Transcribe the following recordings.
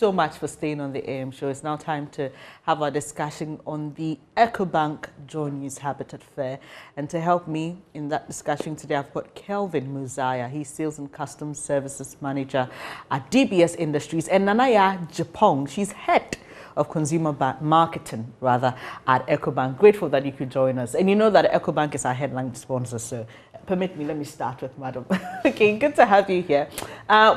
so much for staying on the AM show. It's now time to have our discussion on the Ecobank JoyNews Habitat Fair. And to help me in that discussion today, I've got Kelvin Muzaya. He's Sales and Customs Services Manager at DBS Industries. And Nanaya Japong, she's Head of Consumer Marketing, at Ecobank. Grateful that you could join us. And you know that Ecobank is our headline sponsor, so permit me, let me start with Madam. Okay, good to have you here.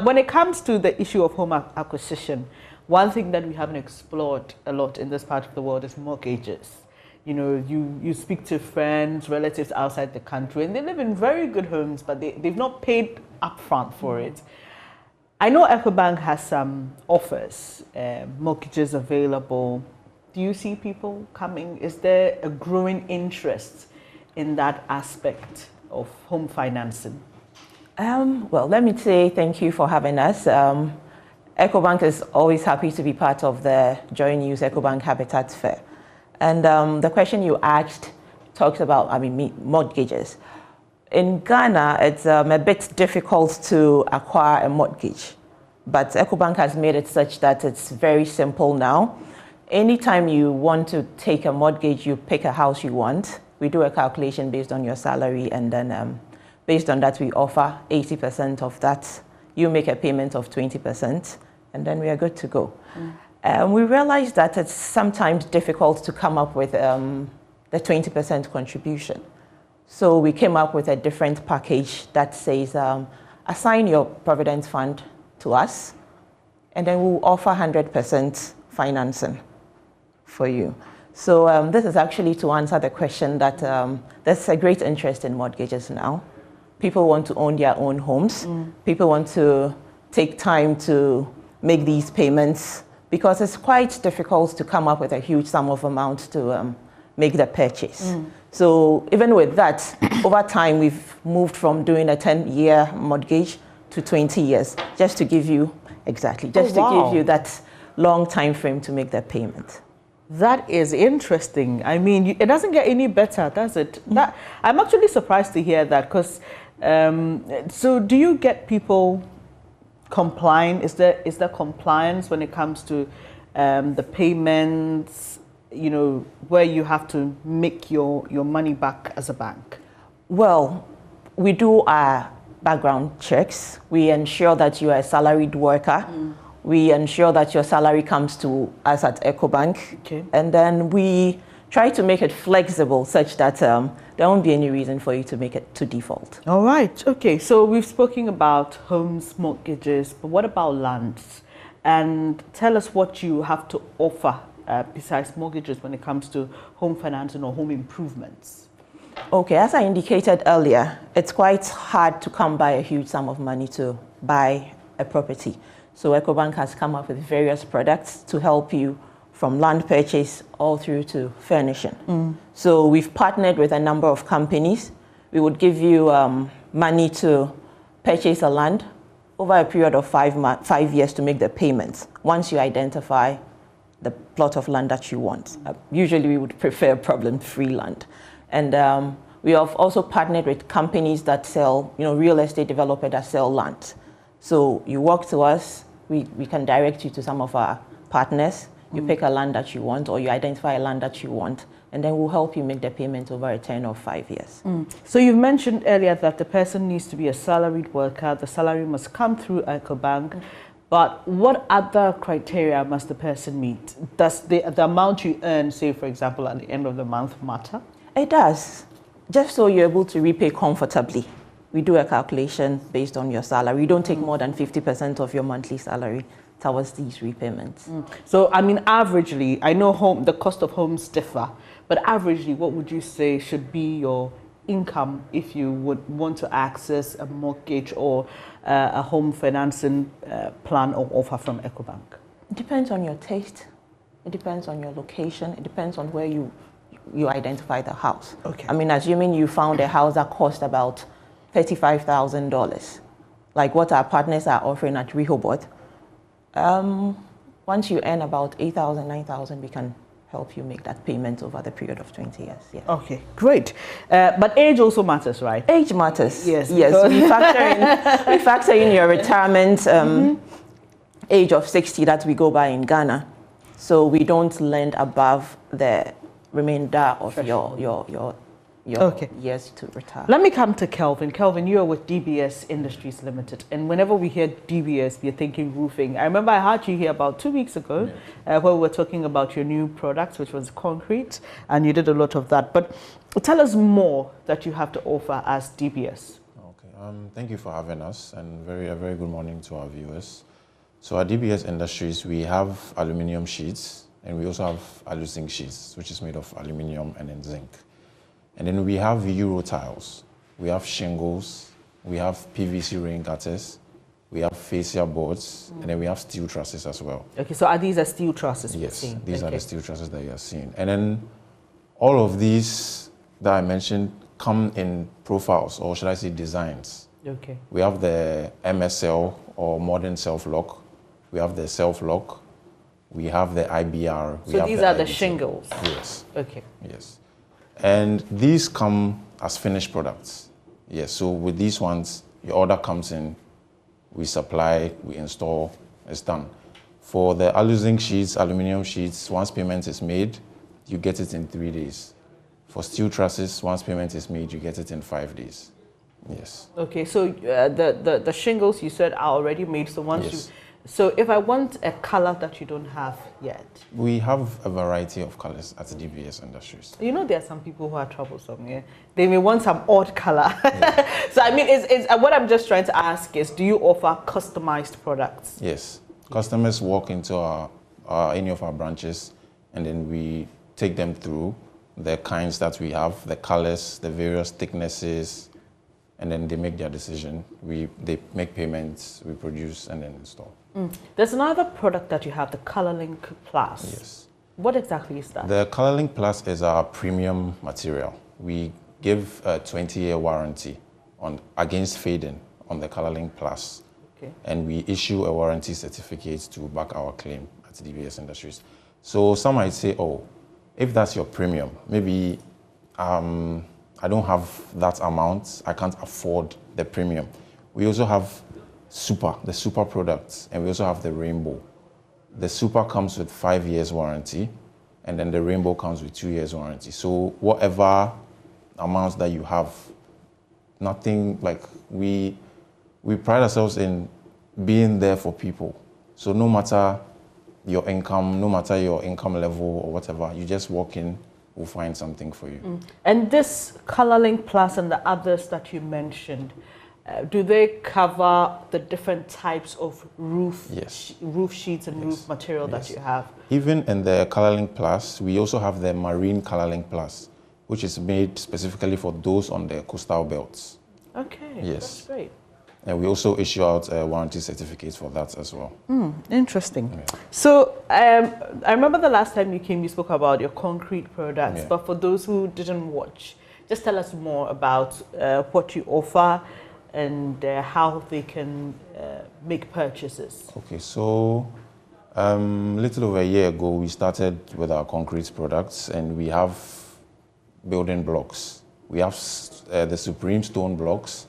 When it comes to the issue of home acquisition, one thing that we haven't explored a lot in this part of the world is mortgages. You know, you speak to friends, relatives outside the country, and they live in very good homes, but they've not paid upfront for it. I know Ecobank has some offers, mortgages available. Do you see people coming? Is there a growing interest in that aspect of home financing? Well, let me say thank you for having us. Ecobank is always happy to be part of the JoyNews Ecobank Habitat Fair. And the question you asked talks about, mortgages. In Ghana, it's a bit difficult to acquire a mortgage, but Ecobank has made it such that it's very simple now. Anytime you want to take a mortgage, you pick a house you want. We do a calculation based on your salary, and then based on that, we offer 80% of that. You make a payment of 20%, and then we are good to go. We realized that it's sometimes difficult to come up with the 20% contribution. So we came up with a different package that says, assign your Provident Fund to us, and then we'll offer 100% financing for you. So this is actually to answer the question that there's a great interest in mortgages now. People want to own their own homes. People want to take time to make these payments because it's quite difficult to come up with a huge sum of amount to make the purchase. So even with that, over time, we've moved from doing a 10-year mortgage to 20 years, just to give you, to give you that long time frame to make the payment. That is interesting. I mean, it doesn't get any better, does it? I'm actually surprised to hear that because, so do you get people complying? Is there compliance when it comes to the payments, you know, where you have to make your money back as a bank? Well, we do our background checks. We ensure that you are a salaried worker. We ensure that your salary comes to us at Ecobank. Okay. And then we try to make it flexible such that there won't be any reason for you to make it to default. All right. Okay. So we've spoken about homes, mortgages, but what about lands? And tell us what you have to offer besides mortgages when it comes to home financing or home improvements. Okay, as I indicated earlier, it's quite hard to come by a huge sum of money to buy a property. So Ecobank has come up with various products to help you from land purchase all through to furnishing. So we've partnered with a number of companies. We would give you money to purchase a land over a period of 5 years to make the payments once you identify the plot of land that you want. Usually we would prefer problem-free land. And we have also partnered with companies that sell, real estate developers that sell land. So you walk to us, we can direct you to some of our partners. You pick a land that you want, or you identify a land that you want, and then we'll help you make the payment over a term of 5 years. So you mentioned earlier that the person needs to be a salaried worker. The salary must come through Ecobank. But what other criteria must the person meet? Does the amount you earn, say, for example, at the end of the month matter? It does, just so you're able to repay comfortably. We do a calculation based on your salary. You don't take more than 50% of your monthly salary towards these repayments. So, I mean, averagely, I know the cost of homes differ, but averagely, what would you say should be your income if you would want to access a mortgage or a home financing plan or offer from Ecobank? It depends on your taste. It depends on your location. It depends on where you identify the house. Okay. I mean, assuming you found a house that cost about $35,000, like what our partners are offering at Rehoboth, once you earn about 8,000, 9,000, we can help you make that payment over the period of 20 years. Yeah. Okay, great. But age also matters, right? Age matters. Yes. Yes. We factor in your retirement. age of 60 that we go by in Ghana. So we don't lend above the remainder of your years to retire. Let me come to Kelvin. Kelvin, you are with DBS Industries Limited, and whenever we hear DBS, we're thinking roofing. I remember I had you here about 2 weeks ago, where we were talking about your new products, which was concrete, and you did a lot of that. But tell us more that you have to offer as DBS. Okay, thank you for having us, and a very good morning to our viewers. So at DBS Industries, we have aluminium sheets, and we also have alu-zinc sheets, which is made of aluminium and then zinc. And then we have Euro tiles, we have shingles, we have PVC rain gutters, we have fascia boards, and then we have steel trusses as well. Okay, so are these steel trusses? Yes, these are the steel trusses that you are seeing. And then all of these that I mentioned come in profiles, or should I say designs. Okay. We have the MSL, or modern self-lock. We have the self-lock. We have the IBR. So these are the shingles? Yes. Okay. Yes. And these come as finished products. Yes, so with these ones, your order comes in, we supply, we install, it's done. For the alu-zinc sheets, aluminium sheets, once payment is made, you get it in 3 days. For steel trusses, once payment is made, you get it in 5 days. Yes. Okay, so the shingles you said are already made, so once yes. So if I want a color that you don't have yet? We have a variety of colors at DBS Industries. You know, there are some people who are troublesome, yeah? They may want some odd color. Yeah. So I mean, what I'm just trying to ask is, do you offer customized products? Yes. Customers walk into any of our branches, and then we take them through the kinds that we have, the colors, the various thicknesses, and then they make their decision. They make payments, we produce, and then install. There's another product that you have, the ColorLink Plus. Yes. What exactly is that? The ColorLink Plus is our premium material. We give a 20-year warranty against fading on the ColorLink Plus. Okay. And we issue a warranty certificate to back our claim at DBS Industries. So some might say, oh, if that's your premium, maybe I don't have that amount, I can't afford the premium. We also have the super products, and we also have the rainbow. The super comes with 5 years warranty, and then the rainbow comes with 2 years warranty. So whatever amounts that you have, nothing like we pride ourselves in being there for people. So no matter your income, level or whatever, you just walk in, we'll find something for you. And this ColorLink Plus and the others that you mentioned, do they cover the different types of roof sheets and roof material that you have? Even in the ColorLink Plus, we also have the Marine ColorLink Plus, which is made specifically for those on the coastal belts. Okay, yes. That's great. And we also issue out warranty certificates for that as well. Interesting. Yeah. So I remember the last time you came, you spoke about your concrete products, but for those who didn't watch, just tell us more about what you offer and how they can make purchases. Okay, so a little over a year ago, we started with our concrete products, and we have building blocks. We have the Supreme stone blocks,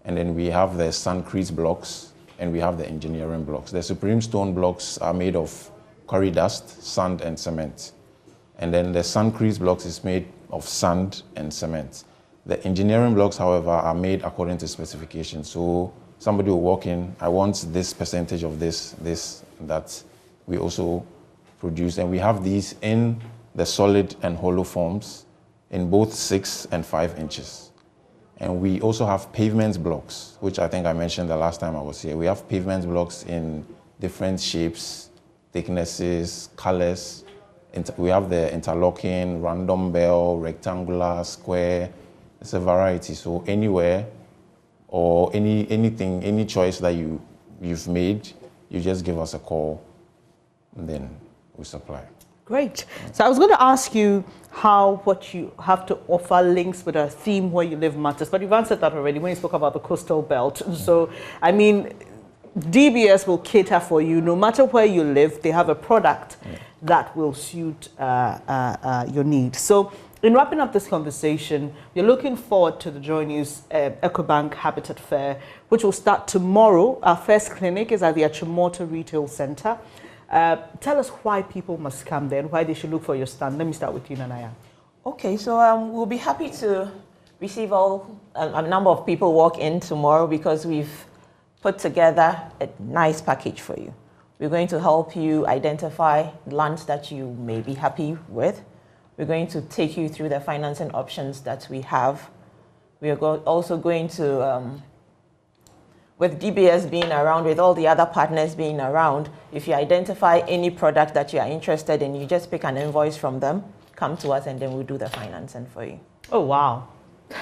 and then we have the Suncrete blocks, and we have the engineering blocks. The Supreme stone blocks are made of quarry dust, sand, and cement. And then the Suncrete blocks is made of sand and cement. The engineering blocks, however, are made according to specifications. So somebody will walk in, I want this percentage of this, that we also produce. And we have these in the solid and hollow forms in both 6 and 5 inches. And we also have pavement blocks, which I think I mentioned the last time I was here. We have pavement blocks in different shapes, thicknesses, colors. We have the interlocking, random bell, rectangular, square. It's a variety. So anywhere or anything, any choice that you've made, you just give us a call, and then we supply. Great. So I was going to ask you how what you have to offer links with a theme where you live matters, but you've answered that already when you spoke about the coastal belt. So, I mean, DBS will cater for you no matter where you live. They have a product that will suit your needs. So In wrapping up this conversation, we're looking forward to the JoyNews Ecobank Habitat Fair, which will start tomorrow. Our first clinic is at the Achimota Retail Centre. Tell us why people must come there and why they should look for your stand. Let me start with you, Nanaya. Okay, so we'll be happy to receive a number of people walk in tomorrow because we've put together a nice package for you. We're going to help you identify lands that you may be happy with. We're going to take you through the financing options that we have. We are also going to, with DBS being around, with all the other partners being around, if you identify any product that you are interested in, you just pick an invoice from them, come to us, and then we'll do the financing for you. Oh, wow.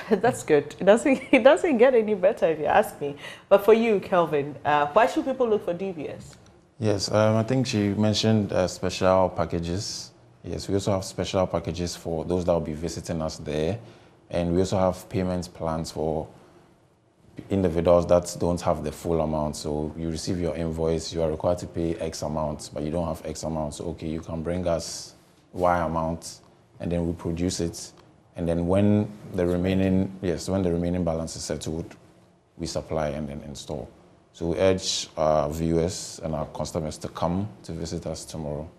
That's good. It doesn't get any better if you ask me. But for you, Kelvin, why should people look for DBS? Yes, I think she mentioned special packages. Yes, we also have special packages for those that will be visiting us there. And we also have payment plans for individuals that don't have the full amount. So you receive your invoice, you are required to pay X amount, but you don't have X amount. So, okay, you can bring us Y amount, and then we produce it. And then when the remaining balance is settled, we supply and then install. So we urge our viewers and our customers to come to visit us tomorrow.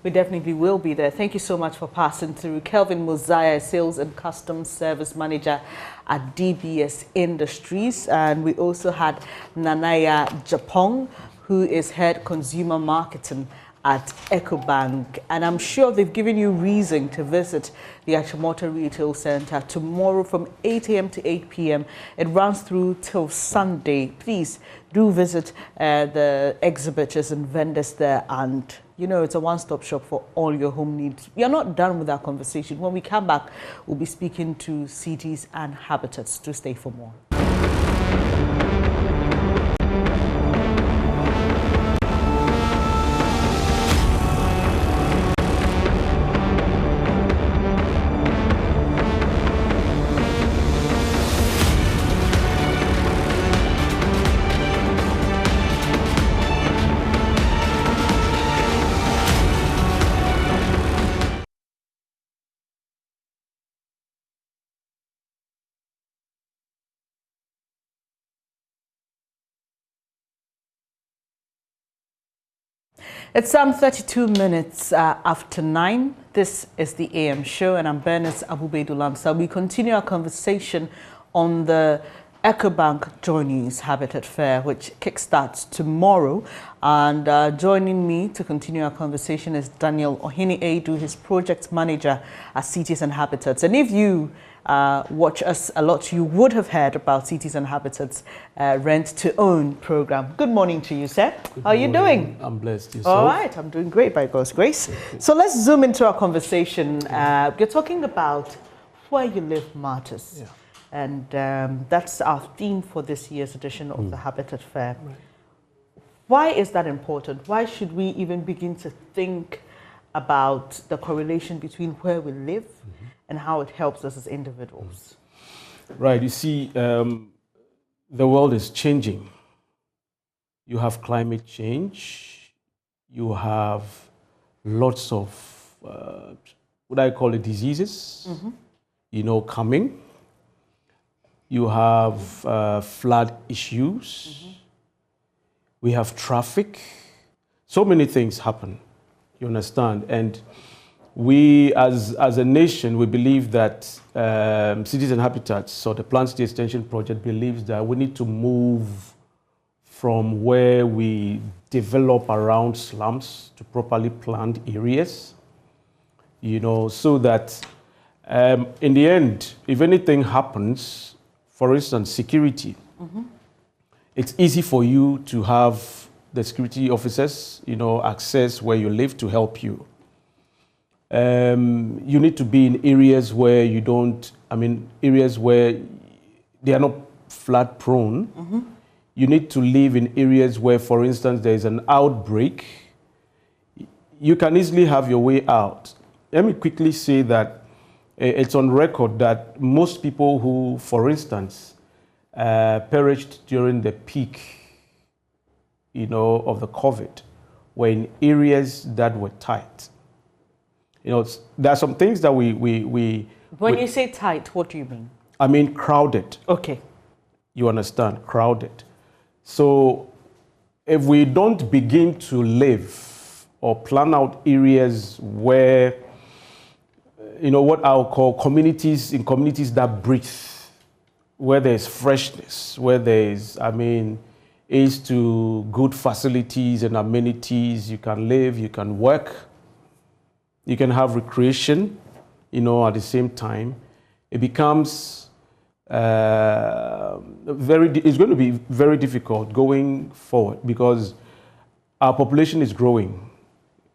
We definitely will be there. Thank you so much for passing through. Kelvin Mosiah, Sales and Customs Service Manager at DBS Industries. And we also had Nanaya Japong, who is Head Consumer Marketing at Ecobank. And I'm sure they've given you reason to visit the Achimota Retail Centre tomorrow from 8 a.m. to 8 p.m. It runs through till Sunday. Please do visit the exhibitors and vendors there, and you know, it's a one-stop shop for all your home needs. We are not done with our conversation. When we come back, we'll be speaking to cities and habitats. To stay for more. It's 32 minutes after 9. This is the AM show, and I'm Bernice Abubedulamsa. We continue our conversation on the Ecobank JoyNews Habitat Fair, which kickstarts tomorrow. And joining me to continue our conversation is Daniel Ohini-Edu, his project manager at Cities and Habitats. And if you watch us a lot, you would have heard about Cities and Habitats Rent to Own program. Good morning to you, sir. How are you doing? I'm blessed. Yourself? All right, I'm doing great by God's grace. So let's zoom into our conversation. You're talking about where you live matters. Yeah. And that's our theme for this year's edition of the Habitat Fair. Right. Why is that important? Why should we even begin to think about the correlation between where we live and how it helps us as individuals? Right. You see, the world is changing. You have climate change. You have lots of, what I call it, diseases, coming. You have flood issues. We have traffic. So many things happen, you understand? And we, as a nation, we believe that Cities and Habitats, so the Plant City Extension Project, believes that we need to move from where we develop around slums to properly planned areas, so that in the end, if anything happens, for instance, security, it's easy for you to have the security officers, access where you live to help you. You need to be in areas where areas where they are not flood prone. You need to live in areas where, for instance, there is an outbreak. You can easily have your way out. Let me quickly say that it's on record that most people who, for instance, perished during the peak, of the COVID, were in areas that were tight. You know, there are some things that When you say tight, what do you mean? I mean crowded. Okay. You understand? Crowded. So if we don't begin to live or plan out areas where, you know, what I'll call communities that breathe, where there's freshness, where there's, is to good facilities and amenities, you can live, you can work, you can have recreation, you know, at the same time, it becomes it's going to be very difficult going forward because our population is growing.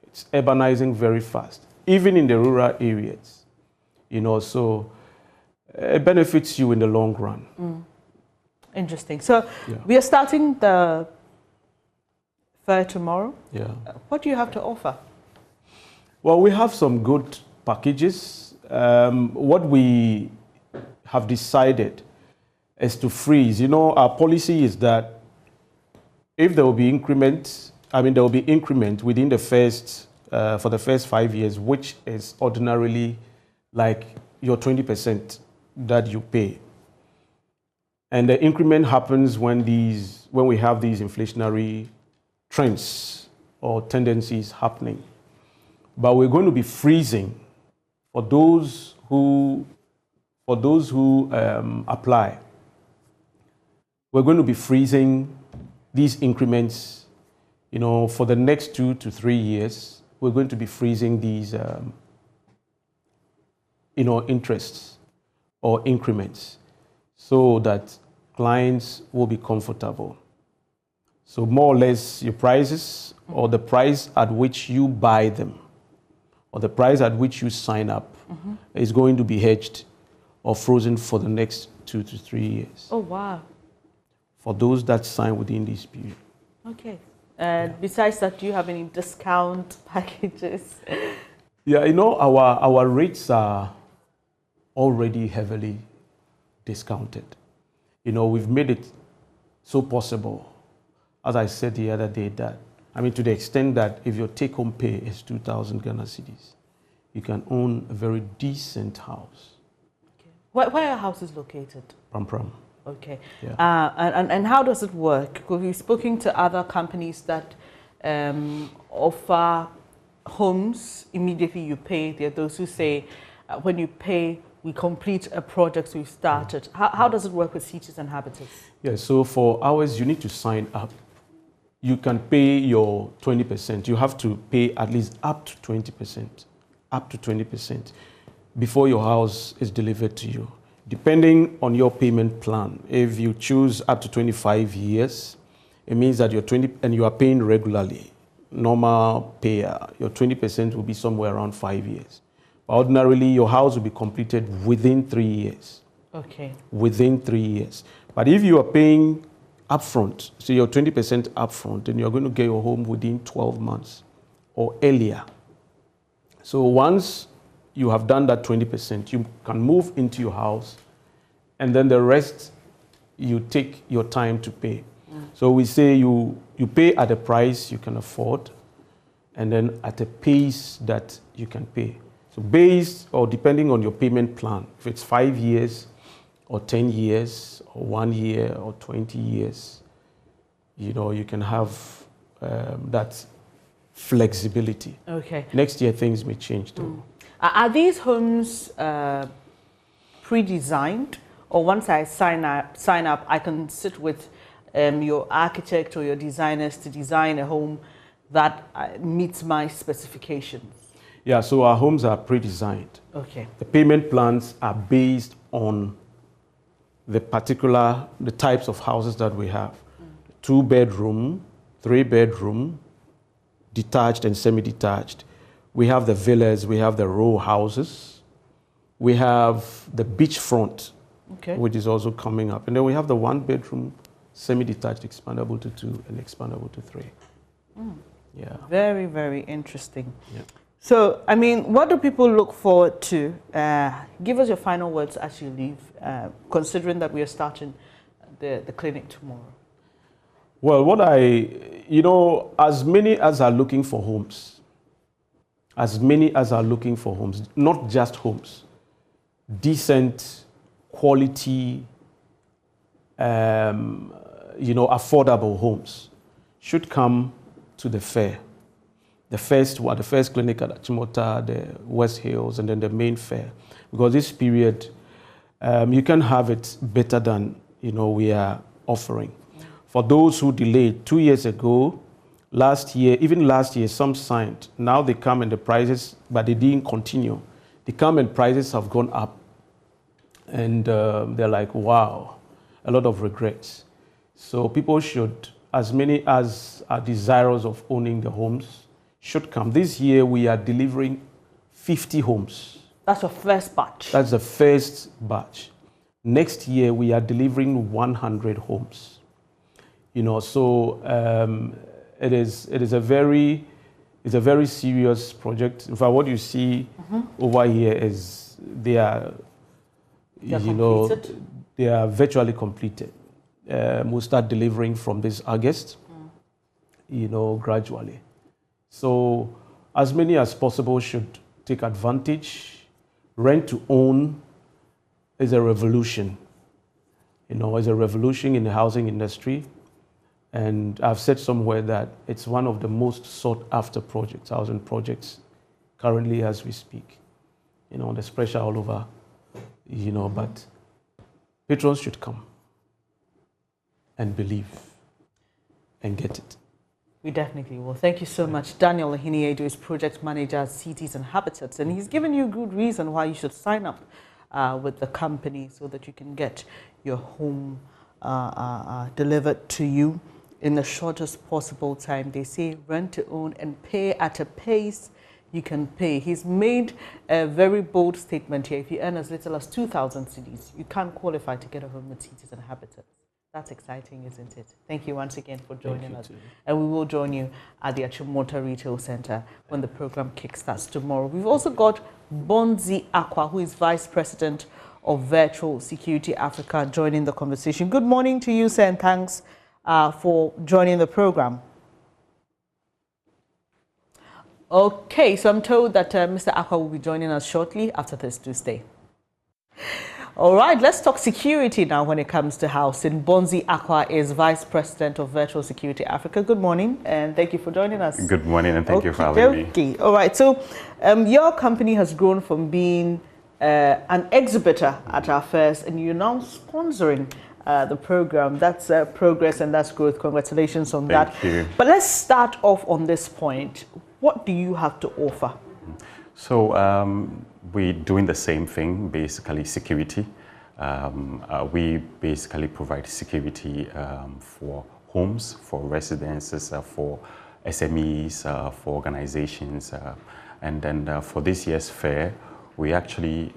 It's urbanizing very fast, even in the rural areas, you know, so it benefits you in the long run. Interesting. So we are starting the fair tomorrow. Yeah. What do you have to offer? Well, we have some good packages. What we have decided is to freeze. You know, our policy is that if there will be increment, there will be increment within the first, for the first 5 years, which is ordinarily like your 20% that you pay. And the increment happens when we have these inflationary trends or tendencies happening. But we're going to be freezing for those who apply. We're going to be freezing these increments, you know, for the next 2 to 3 years. We're going to be freezing these, interests or increments so that clients will be comfortable. So more or less your prices or the price at which you buy them or the price at which you sign up is going to be hedged or frozen for the next 2 to 3 years. Oh, wow. For those that sign within this period. Okay. And besides that, do you have any discount packages? Yeah, you know, our rates are already heavily discounted. You know, we've made it so possible, as I said the other day, that, to the extent that if your take-home pay is 2,000 Ghana cedis, you can own a very decent house. Okay. Where are houses located? Pram. Okay. Yeah. And how does it work? Because we've spoken to other companies that offer homes, immediately you pay. There are those who say, when you pay, we complete a project we've started. How does it work with Citizen Habitat? Yeah, so for ours, you need to sign up. You can pay your 20%. You have to pay at least up to 20%, before your house is delivered to you. Depending on your payment plan, if you choose up to 25 years, it means that you are paying regularly, normal payer, your 20% will be somewhere around 5 years. Ordinarily, your house will be completed within 3 years. Okay. Within 3 years. But if you are paying upfront, so your 20% upfront, then you're going to get your home within 12 months or earlier. So once you have done that 20%, you can move into your house, and then the rest, you take your time to pay. So we say you pay at a price you can afford, and then at a pace that you can pay. So based or depending on your payment plan, if it's 5 years or 10 years or 1 year or 20 years, you know, you can have that flexibility. Okay. Next year, things may change too. Are these homes pre-designed, or once I sign up, I can sit with your architect or your designers to design a home that meets my specifications? Yeah, so our homes are pre-designed. Okay. The payment plans are based on the types of houses that we have. 2-bedroom, 3-bedroom, detached and semi-detached. We have the villas, we have the row houses, we have the beachfront, which is also coming up. And then we have the 1-bedroom, semi-detached, expandable to 2 and expandable to 3. Yeah. Very, very interesting. Yeah. So, what do people look forward to? Give us your final words as you leave, considering that we are starting the clinic tomorrow. Well, as many as are looking for homes, as many as are looking for homes, not just homes, decent, quality, affordable homes should come to the fair. The first clinic at Achimota, the West Hills, and then the main fair. Because this period, you can have it better than we are offering. For those who delayed 2 years ago, last year, some signed. Now they come and the prices, but they didn't continue. They come and prices have gone up. And they're like, wow, a lot of regrets. So people should, as many as are desirous of owning the homes, should come. This year we are delivering 50 homes. That's your first batch? That's the first batch. Next year we are delivering 100 homes. So it is a very serious project. In fact, what you see over here is they are virtually completed. We'll start delivering from this August, gradually. So as many as possible should take advantage. Rent to own is a revolution. It's a revolution in the housing industry. And I've said somewhere that it's one of the most sought after projects, housing projects, currently as we speak. There's pressure all over, but patrons should come and believe and get it. We definitely will. Thank you so much. Daniel Ohiniedu is Project Manager at Cities and Habitats, and he's given you a good reason why you should sign up with the company so that you can get your home delivered to you in the shortest possible time. They say rent to own and pay at a pace you can pay. He's made a very bold statement here. If you earn as little as 2,000 cedis, you can't qualify to get a home with Cities and Habitats. That's exciting, isn't it? Thank you once again for joining us. And we will join you at the Achimota Retail Centre when the program kickstarts tomorrow. We've also got Bonzi Aqua, who is Vice President of Virtual Security Africa, joining the conversation. Good morning to you, sir, and thanks for joining the program. Okay, so I'm told that Mr. Aqua will be joining us shortly after this Tuesday. All right, let's talk security now when it comes to housing. Bonzi Aqua is Vice President of Virtual Security Africa. Good morning, and thank you for joining us. Good morning, and thank you for having me. All right, so your company has grown from being an exhibitor at our fairs, and you're now sponsoring the program. That's progress and that's growth. Congratulations on that. Thank you. But let's start off on this point. What do you have to offer? So we're doing the same thing, basically security. We basically provide security for homes, for residences, for SMEs, for organizations. And then for this year's fair, we actually,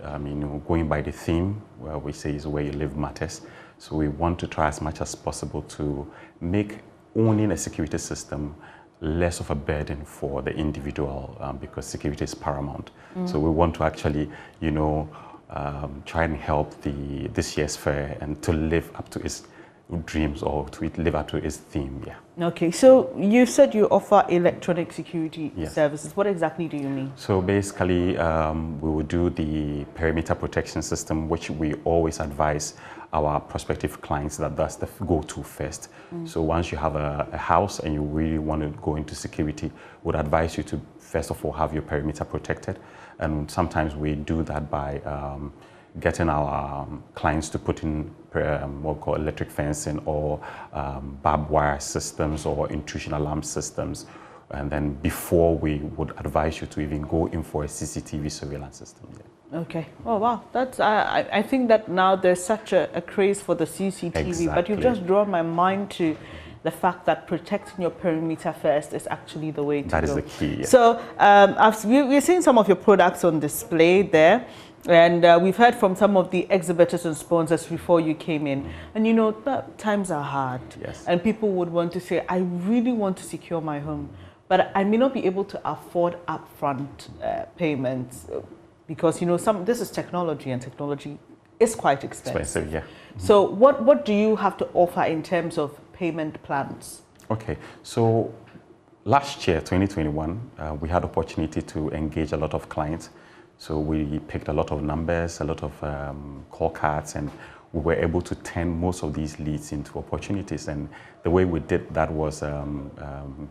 going by the theme where we say is where you live matters. So we want to try as much as possible to make owning a security system less of a burden for the individual because security is paramount. So we want to actually, try and help this year's fair and to live up to its dreams or to live up to its theme. Yeah. Okay, so you said you offer electronic security services. What exactly do you mean? So basically, we will do the perimeter protection system, which we always advise our prospective clients that that's the go-to first. So once you have a house and you really want to go into security, would advise you to first of all have your perimeter protected. And sometimes we do that by getting our clients to put in what we call electric fencing or barbed wire systems or intrusion alarm systems. And then before we would advise you to even go in for a CCTV surveillance system. Yeah. Okay. Oh, wow. That's, I think that now there's such a craze for the CCTV, Exactly. But you've just drawn my mind to the fact that protecting your perimeter first is actually the way to go. That is the key. Yeah. So we're seeing some of your products on display there. And we've heard from some of the exhibitors and sponsors before you came in. And times are hard. Yes. And people would want to say, I really want to secure my home, but I may not be able to afford upfront payments because, this is technology and technology is quite expensive. Yeah. So what do you have to offer in terms of payment plans? Okay, so last year, 2021, we had opportunity to engage a lot of clients. So we picked a lot of numbers, a lot of call cards, and we were able to turn most of these leads into opportunities. And the way we did that was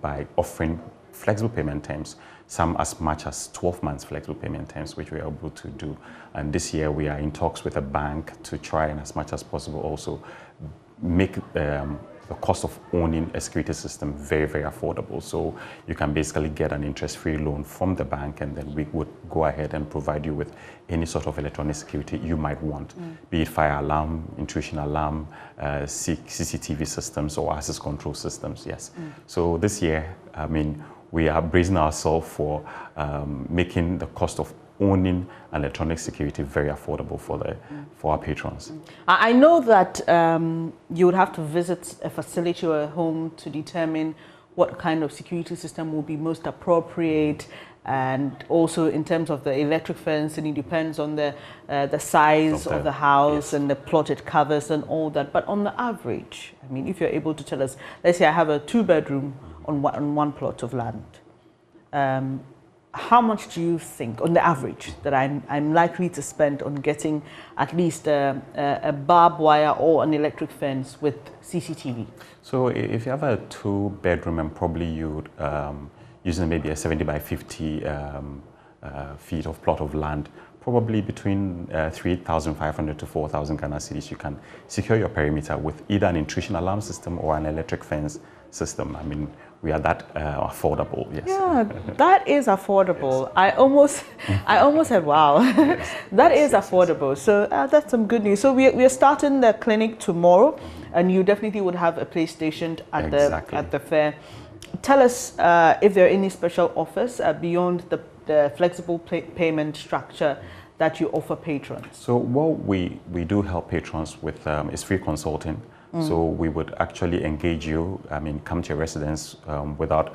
by offering flexible payment terms, some as much as 12 months flexible payment terms, which we were able to do. And this year we are in talks with a bank to try and as much as possible also make the cost of owning a security system very, very affordable. So you can basically get an interest-free loan from the bank, and then we would go ahead and provide you with any sort of electronic security you might want, be it fire alarm, intrusion alarm, CCTV systems, or access control systems, yes. So this year, I mean, we are bracing ourselves for making the cost of owning electronic security very affordable for our patrons. I know that you would have to visit a facility or a home to determine what kind of security system will be most appropriate, and also in terms of the electric fencing, it depends on the size of the house, yes, and the plot it covers and all that. But on the average, I mean, if you're able to tell us, let's say I have a 2-bedroom on one plot of land, how much do you think, on the average, that I'm likely to spend on getting at least a barbed wire or an electric fence with CCTV? So if you have a 2-bedroom and probably you'd using maybe a 70 by 50 feet of plot of land, probably between 3,500 to 4,000 Ghana cedis, you can secure your perimeter with either an intrusion alarm system or an electric fence system. I mean, we are that affordable, yes. Yeah, that is affordable. Yes. I almost said, wow, yes. That is affordable. So that's some good news. So we are starting the clinic tomorrow, and you definitely would have a place stationed at the fair. Tell us if there are any special offers beyond the flexible payment structure that you offer patrons. So what we do help patrons with is free consulting. So we would actually engage you, I mean, come to your residence without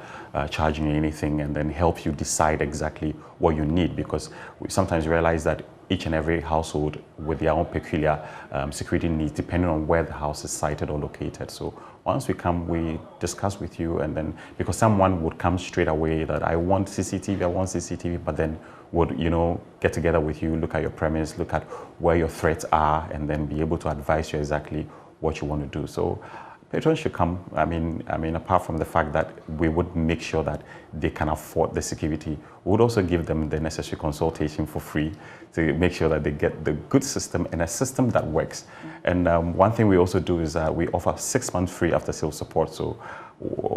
charging you anything, and then help you decide exactly what you need, because we sometimes realize that each and every household with their own peculiar security needs, depending on where the house is sited or located. So once we come, we discuss with you, and then, because someone would come straight away that I want CCTV, but then would, you know, get together with you, look at your premise, look at where your threats are, and then be able to advise you exactly what you want to do. So patrons should come. I mean, apart from the fact that we would make sure that they can afford the security, we would also give them the necessary consultation for free to make sure that they get the good system and a system that works. And one thing we also do is that we offer 6 months free after sales support. So,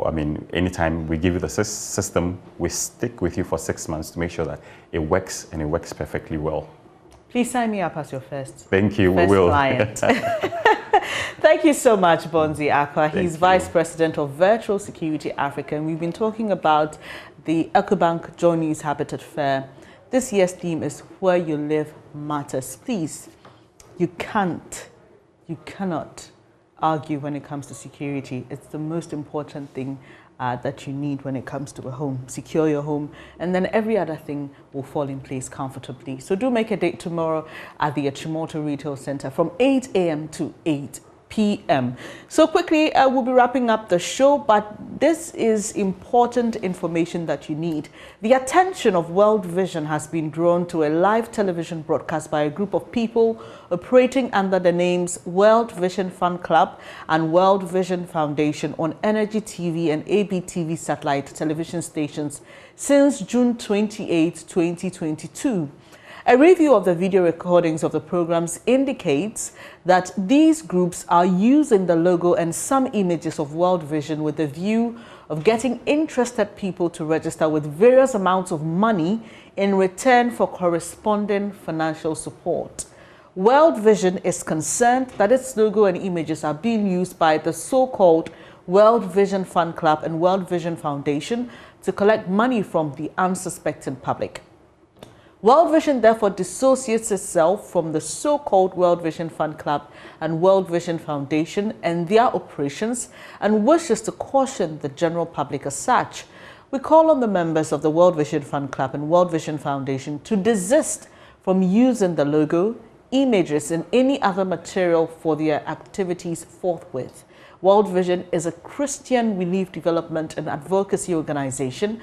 I mean, anytime we give you the system, we stick with you for 6 months to make sure that it works, and it works perfectly well. Please sign me up as your first. Thank you. We will. Client. Thank you so much, Bonzi Akwa. He's Vice President of Virtual Security Africa, and we've been talking about the Ecobank JoyNews Habitat Fair. This year's theme is Where You Live Matters. Please, you cannot argue when it comes to security. It's the most important thing that you need when it comes to a home. Secure your home, and then every other thing will fall in place comfortably. So do make a date tomorrow at the Achimota Retail Centre from 8 a.m. to 8 p.m. So quickly, we'll be wrapping up the show, but this is important information that you need. The attention of World Vision has been drawn to a live television broadcast by a group of people operating under the names World Vision Fan Club and World Vision Foundation on Energy TV and ABTV satellite television stations since June 28, 2022. A review of the video recordings of the programs indicates that these groups are using the logo and some images of World Vision with the view of getting interested people to register with various amounts of money in return for corresponding financial support. World Vision is concerned that its logo and images are being used by the so-called World Vision Fan Club and World Vision Foundation to collect money from the unsuspecting public. World Vision therefore dissociates itself from the so-called World Vision Fan Club and World Vision Foundation and their operations, and wishes to caution the general public as such. We call on the members of the World Vision Fan Club and World Vision Foundation to desist from using the logo, images, and any other material for their activities forthwith. World Vision is a Christian relief development and advocacy organization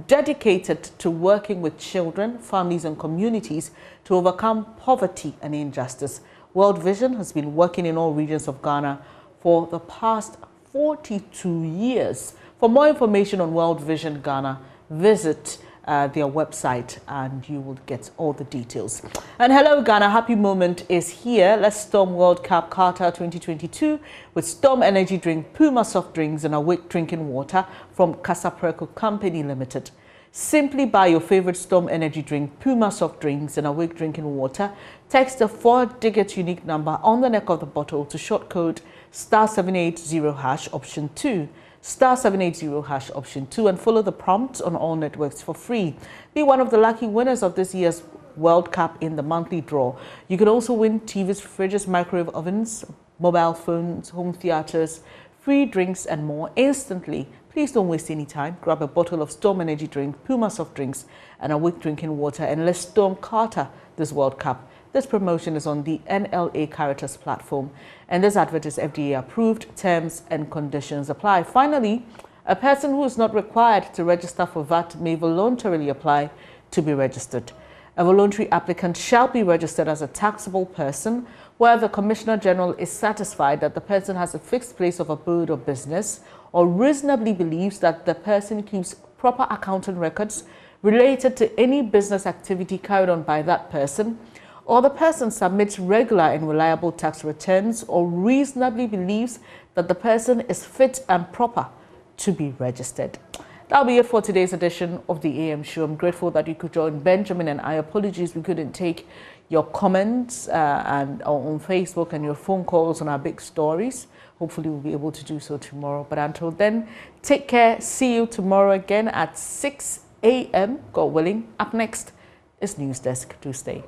dedicated to working with children, families, and communities to overcome poverty and injustice. World Vision has been working in all regions of Ghana for the past 42 years. For more information on World Vision Ghana, visit their website and you will get all the details. And hello Ghana, happy moment is here. Let's storm World Cup Qatar 2022 with Storm Energy Drink, Puma Soft Drinks and Awake Drinking Water from Casapreco Company Limited. Simply buy your favorite Storm Energy Drink, Puma Soft Drinks and Awake Drinking Water. Text the 4-digit unique number on the neck of the bottle to short code *780# option 2. *780# option 2 and follow the prompts on all networks for free. Be one of the lucky winners of this year's World Cup in the monthly draw. You can also win TVs, fridges, microwave ovens, mobile phones, home theaters, free drinks and more instantly. Please don't waste any time. Grab a bottle of Storm Energy Drink, Puma Soft Drinks and Awake Drinking Water and let's storm Qatar this World Cup. This promotion is on the NLA Caritas platform and this advert is FDA approved. Terms and conditions apply. Finally, a person who is not required to register for VAT may voluntarily apply to be registered. A voluntary applicant shall be registered as a taxable person where the Commissioner General is satisfied that the person has a fixed place of abode or business or reasonably believes that the person keeps proper accounting records related to any business activity carried on by that person, or the person submits regular and reliable tax returns or reasonably believes that the person is fit and proper to be registered. That'll be it for today's edition of the AM Show. I'm grateful that you could join Benjamin and I. Apologies we couldn't take your comments and on Facebook and your phone calls on our big stories. Hopefully we'll be able to do so tomorrow. But until then, take care. See you tomorrow again at 6 a.m. God willing. Up next is News Desk. Do stay.